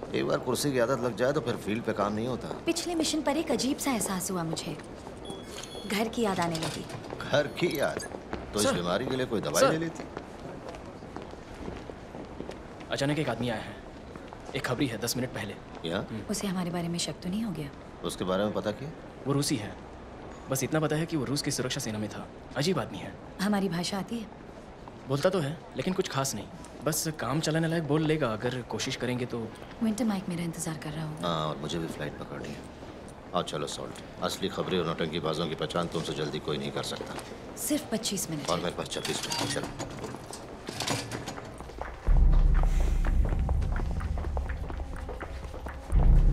एक बार कुर्सी की आदत लग जाए तो फिर फील्ड पे काम नहीं होता। पिछले मिशन पर एक अजीब सा एहसास हुआ मुझे। घर की याद आने लगी। घर की याद? तो इस बीमारी के लिए कोई दवाई ले लेती। अचानक एक आदमी आया है, एक खबरी है 10 मिनट पहले। यहाँ? उसे हमारे बारे में शक तो नहीं हो गया? उसके बारे में पता किया? वो रूसी है, बस इतना पता है कि वो रूस की सुरक्षा सेना में था। अजीब आदमी है। हमारी भाषा आती है? बोलता तो है लेकिन कुछ खास नहीं, बस काम चलाने लायक बोल लेगा अगर कोशिश करेंगे तो। विंटर माइक मेरा इंतजार कर रहा होगा। हाँ, और मुझे भी फ्लाइट पकड़नी है। आओ चलो सॉल्ट, असली खबरें और नौटंकीबाजों की पहचान तुमसे जल्दी कोई नहीं कर सकता। सिर्फ 25 मिनट और मेरे पास 26 मिनट। चलो।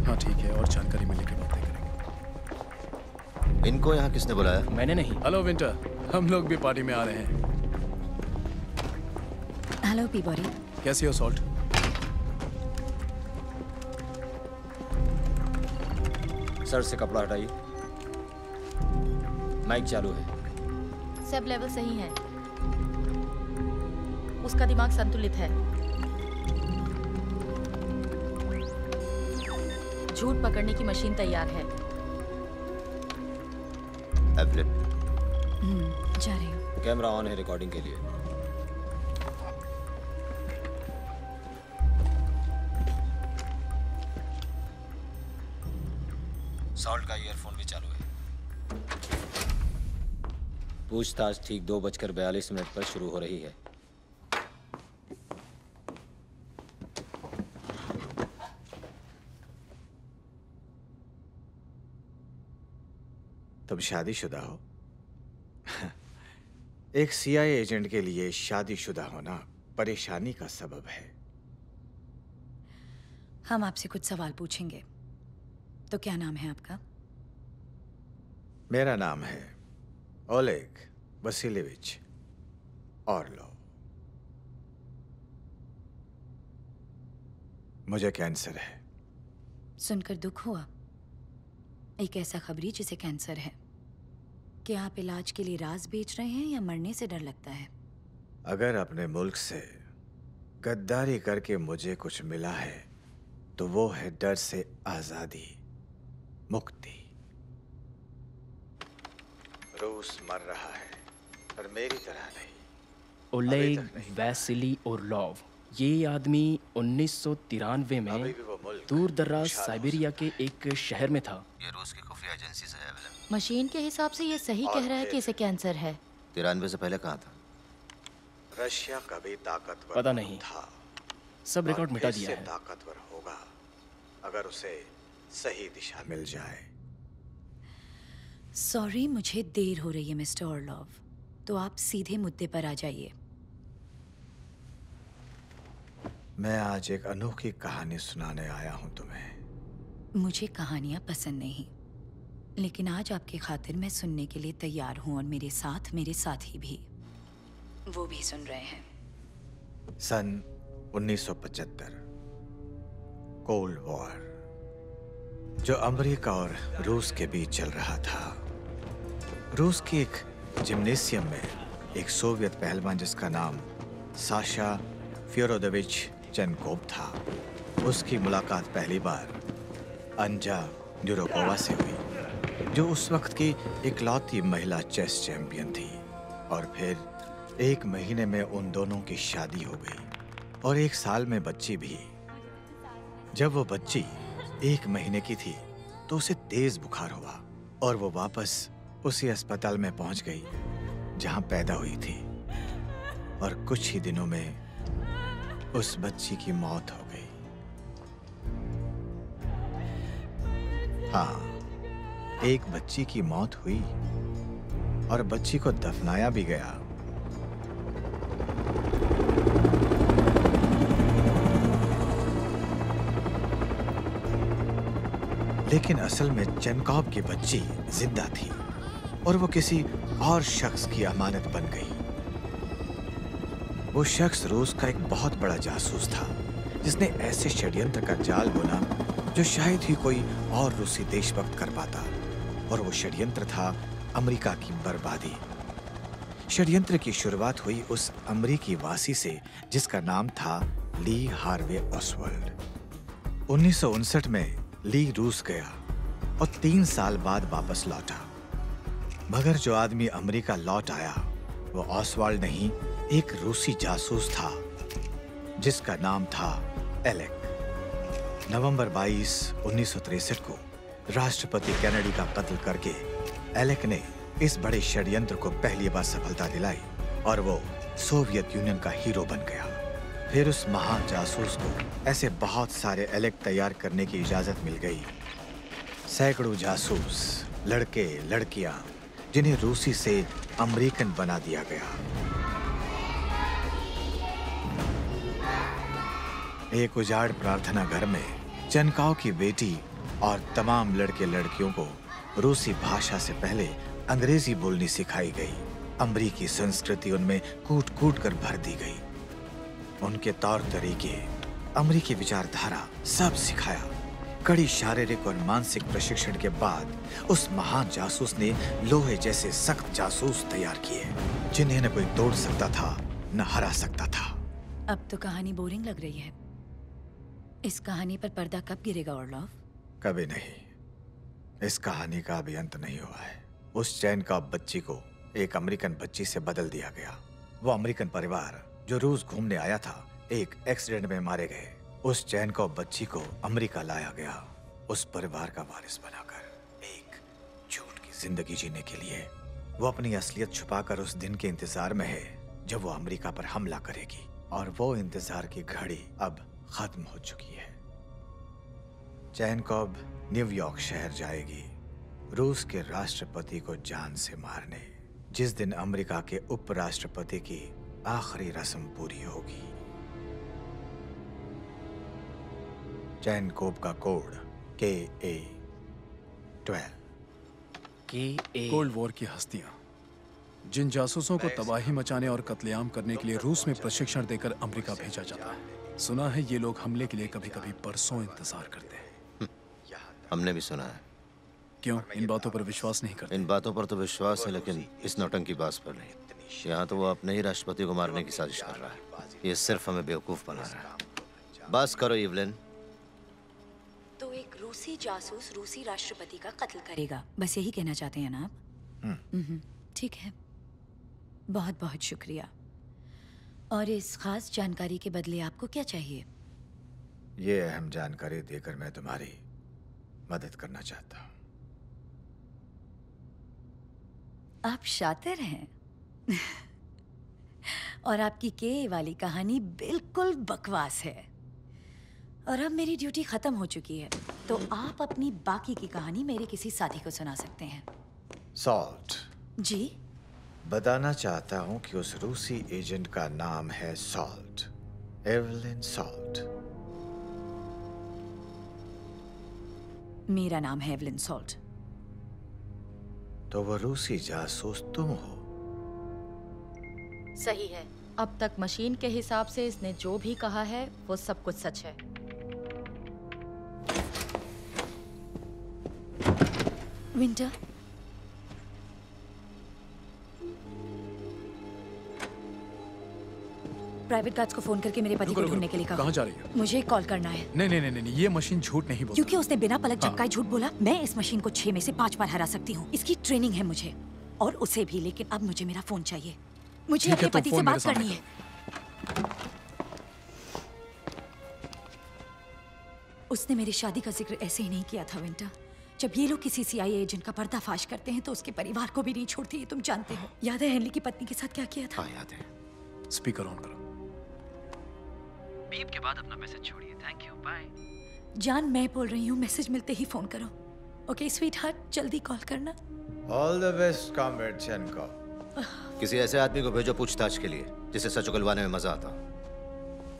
हाँ ठीक है, और जानकारी मिलने के बाद तय करेंगे। इनको यहाँ किसने बुलाया? मैंने नहीं। हेलो विंटर, हम लोग भी पार्टी में आ रहे हैं। Hello Peabody. कैसी हो सॉल्ट? सर से कपड़ा हटाइए। माइक चालू है। सब लेवल सही है। उसका दिमाग संतुलित है। झूठ पकड़ने की मशीन तैयार है। जा रही हूँ। कैमरा ऑन है रिकॉर्डिंग के लिए। सॉल्ट का ईयरफोन भी चालू है। पूछताछ ठीक 2:42 पर शुरू हो रही है। तुम शादीशुदा हो? एक सीआईए एजेंट के लिए शादीशुदा होना परेशानी का सबब है। हम आपसे कुछ सवाल पूछेंगे। तो क्या नाम है आपका? मेरा नाम है ओलेग वसीलेविच ऑर्लोव। मुझे कैंसर है। सुनकर दुख हुआ। एक ऐसा खबरी जिसे कैंसर है। क्या आप इलाज के लिए राज बेच रहे हैं या मरने से डर लगता है? अगर अपने मुल्क से गद्दारी करके मुझे कुछ मिला है तो वो है डर से आजादी, मुक्ति। रूस मर रहा है पर मेरी तरह नहीं। ओलेग वैसिली ओर्लोव, ये आदमी 1993 में दूर दराज साइबेरिया के एक शहर में था। ये रूस की खुफिया एजेंसी से है। मशीन के हिसाब से ये सही कह रहा है कि इसे कैंसर है। 93 से पहले कहाँ था? रशिया कभी ताकतवर पता नहीं था। सब रिकॉर्ड मिटा दिया है। ताकतवर होगा अगर उसे सही दिशा मिल जाए। सॉरी, मुझे देर हो रही है मिस्टर ऑर्लोव, तो आप सीधे मुद्दे पर आ जाइए। मैं आज एक अनोखी कहानी सुनाने आया हूं तुम्हें। मुझे कहानियां पसंद नहीं, लेकिन आज आपकी खातिर मैं सुनने के लिए तैयार हूं और मेरे साथी भी वो भी सुन रहे हैं। सन 1975, कोल्ड वॉर जो अमेरिका और रूस के बीच चल रहा था। रूस की एक जिम्नेशियम में एक सोवियत पहलवान जिसका नाम साशा फ्योरोदोविच चेनकोव था, उसकी मुलाकात पहली बार अंजा ड्यूरोकोवा से हुई, जो उस वक्त की इकलौती महिला चेस चैंपियन थी। और फिर 1 महीने में उन दोनों की शादी हो गई और 1 साल में बच्ची भी। जब वो बच्ची 1 महीने की थी तो उसे तेज बुखार हुआ और वो वापस उसी अस्पताल में पहुंच गई जहां पैदा हुई थी। और कुछ ही दिनों में उस बच्ची की मौत हो गई। हाँ, एक बच्ची की मौत हुई और बच्ची को दफनाया भी गया। लेकिन असल में चेनकोव की बच्ची जिंदा थी और वो किसी और शख्स की अमानत बन गई। वो शख्स रूस का एक बहुत बड़ा जासूस था जिसने ऐसे षड्यंत्र का जाल बुना जो शायद ही कोई और रूसी देशभक्त कर पाता। और वो षड्यंत्र था अमेरिका की बर्बादी। षड्यंत्र की शुरुआत हुई उस अमेरिकी वासी से जिसका नाम था ली हार्वे ऑसवाल्ड। 1959 में ली रूस गया और 3 साल बाद वापस लौटा। मगर जो आदमी अमेरिका लौट आया वो ऑसवाल्ड नहीं, एक रूसी जासूस था जिसका नाम था एलेक। नवंबर 22, 1963 को राष्ट्रपति कैनेडी का कत्ल करके एलेक ने इस बड़े षड्यंत्र को पहली बार सफलता दिलाई और वो सोवियत यूनियन का हीरो बन गया। फिर उस महान जासूस को ऐसे बहुत सारे एलेक तैयार करने की इजाजत मिल गई। सैकड़ों जासूस, लड़के लड़कियां, जिन्हें रूसी से अमेरिकन बना दिया गया। एक उजाड़ प्रार्थना घर में चनकाओ की बेटी और तमाम लड़के लड़कियों को रूसी भाषा से पहले अंग्रेजी बोलनी सिखाई गई। अमरीकी संस्कृति उनमें कूट कूट कर भर दी गई। उनके तौर तरीके, अमरीकी विचारधारा सब सिखाया। कड़ी शारीरिक और मानसिक प्रशिक्षण के बाद उस महान जासूस ने लोहे जैसे सख्त जासूस तैयार किए, जिन्हें न कोई तोड़ सकता था न हरा सकता था। अब तो कहानी बोरिंग लग रही है। इस कहानी पर पर्दा कब गिरेगा ऑर्लॉफ? कभी नहीं। इस कहानी का अभी अंत नहीं हुआ है। उस चैन का बच्ची को एक अमेरिकन बच्ची से बदल दिया गया। वो अमेरिकन परिवार जो रूस घूमने आया था, एक एक्सीडेंट में मारे गए। उस चैन को बच्ची को अमेरिका लाया गया, उस परिवार का वारिस बनाकर एक झूठ की जिंदगी जीने के लिए। वो अपनी असलियत छुपाकर उस दिन के इंतजार में है जब वो अमेरिका पर हमला करेगी, और वो इंतजार की घड़ी अब खत्म हो चुकी है। चैन कॉब न्यूयॉर्क शहर जाएगी रूस के राष्ट्रपति को जान से मारने, जिस दिन अमेरिका के उपराष्ट्रपति की आखिरी रस्म पूरी होगी। चैन कोब का कोड KA-12। कोल्ड वॉर की हस्तियां, जिन जासूसों को तबाही मचाने और कत्लेआम करने के लिए रूस में प्रशिक्षण देकर अमेरिका भेजा जाता है। सुना है ये लोग हमले के लिए कभी-कभी बरसों इंतजार करते हैं। हमने भी सुना है। क्यों, इन बातों पर विश्वास नहीं करते? इन बातों पर तो विश्वास है, लेकिन इस नौटंकी बात पर नहीं। यहाँ तो वो अपने ही राष्ट्रपति को मारने की साजिश कर रहा है। ये सिर्फ हमें बेवकूफ बना रहा है। बस करो इवलिन। तो एक रूसी जासूस रूसी राष्ट्रपति का कत्ल करेगा, बस यही कहना चाहते हैं ना आप? ठीक है, बहुत बहुत शुक्रिया। और इस खास जानकारी के बदले आपको क्या चाहिए? ये अहम जानकारी देकर मैं तुम्हारी मदद करना चाहता हूँ। आप शातिर हैं। और आपकी के वाली कहानी बिल्कुल बकवास है। और अब मेरी ड्यूटी खत्म हो चुकी है, तो आप अपनी बाकी की कहानी मेरे किसी साथी को सुना सकते हैं। सॉल्ट जी? बताना चाहता हूँ कि उस रूसी एजेंट का नाम है सॉल्ट, एवलिन सॉल्ट। मेरा नाम है एवलिन सॉल्ट। तो वो रूसी जासूस तुम हो? सही है। अब तक मशीन के हिसाब से इसने जो भी कहा है वो सब कुछ सच है। विंटर, प्राइवेट गार्ड्स को फोन करके मेरे पति को ढूंढने के लिए कहा। कहाँ जा रही है? मुझे कॉल करना है। नहीं, ये मशीन झूठ नहीं बोलती। क्योंकि उसने बिना पलक झपकाए झूठ बोला। मैं इस मशीन को 6 में से 5 बार हरा सकती हूँ। इसकी ट्रेनिंग है मुझे, और उसे भी। लेकिन अब मुझे मेरा फोन चाहिए। मुझे अपने पति से बात करनी है। उसने मेरी शादी का जिक्र ऐसे ही नहीं किया था विंटर। जब ये लोग किसी CIA एजेंट का पर्दाफाश करते हैं तो उसके परिवार को भी नहीं छोड़ते, ये तुम जानते हो। याद है हेनली की पत्नी के साथ क्या किया था? हाँ याद है। स्पीकर ऑन करो। बीप के बाद अपना मैसेज छोड़िए। Thank you, bye. जान, मैं बोल रही हूँ, मैसेज मिलते ही फोन करो। ओके स्वीट हार्ट, जल्दी कॉल करना। ऑल द बेस्ट कॉमरेड चैनकॉब। किसी ऐसे आदमी को भेजो पूछताछ के लिए जिसे सच उगलवाने में मजा आता।